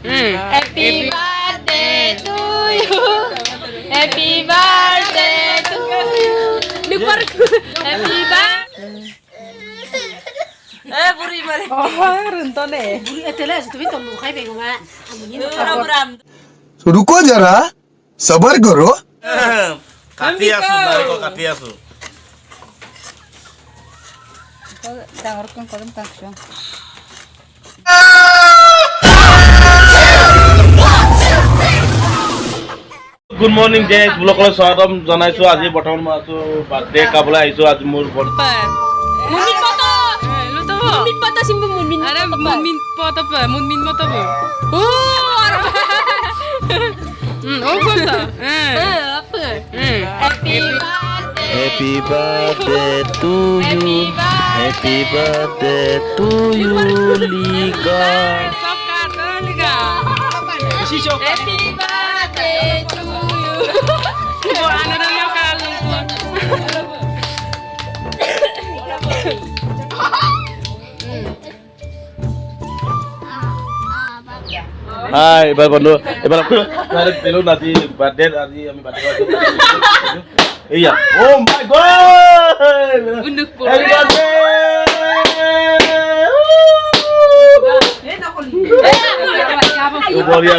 Happy birthday to you. Happy birthday to you. Lupa Happy birthday. Buri mari. Oh, runtuh deh. Buri atelah tapi tolong kai pengen mak. रुको जरा सबर करो কাটি আছো নাৰিকল কাটি আছো Jangan kan kalau tak sih. Good morning guys ব্লগলৈ স্বাগতম জনাইছো আজি বৰ্তমান মই আছো বাৰ্থডে খাবলৈ আহিছো আজি মোৰ Munmin foto. Lu tahu? Munmin foto simpu munmin. Ada munmin foto apa? Munmin foto apa? Oh, foto. Apa? Happy birthday. Happy birthday to you Happy birthday to you Liga Happy birthday to you. Kok ana daw yung kalungkot. Hai bando ebar aku narik belum nanti birthday hari kami birthday iya oh my god Unduk po. happy birthday Boria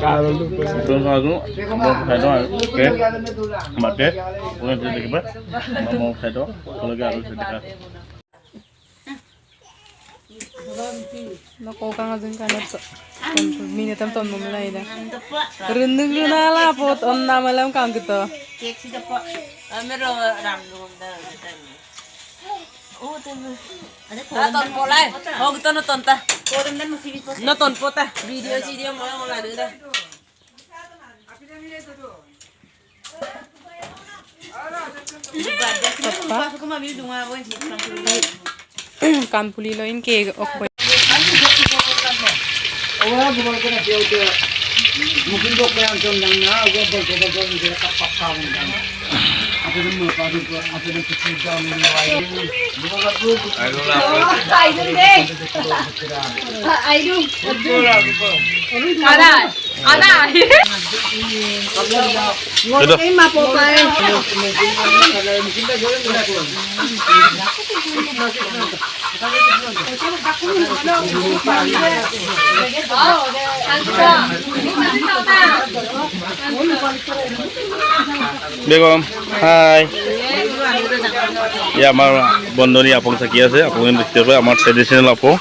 kalau lu belum aku mau kado oke mate udah sedikit ba mau kado kalau gak harus sedikit Nako kang azun kana to. Minutam ton mo mulai dah. Rendeng lu nala pot on na malam kang gitu. Kek sih dapat. Amero ram dong dah. Oh temu. Ada nonton pola. Oh kita nonton ta. Korum dan masih bisa. Nonton pota. Video mau ada dah. Kan puli loin ke ok. mungkin dok yang condangnya gua berkobar di kapak kawan kan apa dulu padu apa yang kecil dan mulai Ada. sudah Begum হাই ইয়া আমাৰ বন্ধনী আপং চাকি আছে আপুনি দেখতে পায় আমাৰ traditional আপং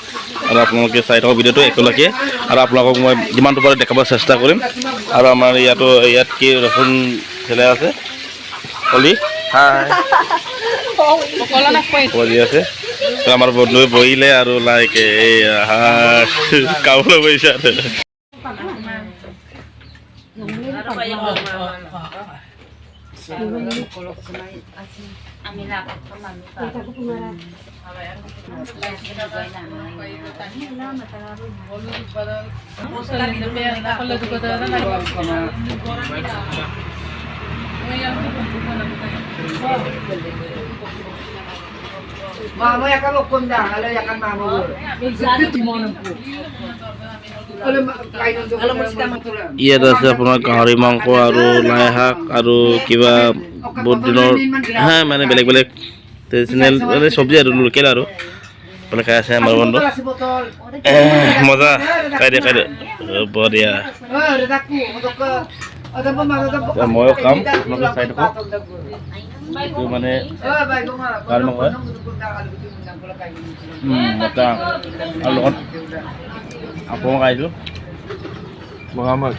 আৰু আপোনালোকে চাই থকা ভিডিঅ'টো একেলগে আৰু আপোনালোকক মই যিমানটো পাৰোঁ দেখাবৰ চেষ্টা কৰিম আৰু আমাৰ ইয়াত কি ৰচুন চলাই আছে কলি হাই বহি আছে আমাৰ বন্ধুৱে বহিলে আৰু লাইক এই কাবলৈ বহিছে mama ya kamu kunda ala ya kan mama ইয়াত আছে আপোনাৰ গাহৰি মাংস আৰু লাই শাক আৰু কিবা বহুত দিনৰ মানে বেলেগ বেলেগ ট্ৰেডিশ্যনেল মানে চব্জি আৰু লোকেল আৰু মানে খাই আছে আমাৰ বন্ধু মজা খাই দে বঢ়িয়া ময়ো খাম আপোনালোকে চাই থাকক এইটো মানে গাহৰি মাংস মজা আৰু লগত আপং খাইছোঁ বগা মাছ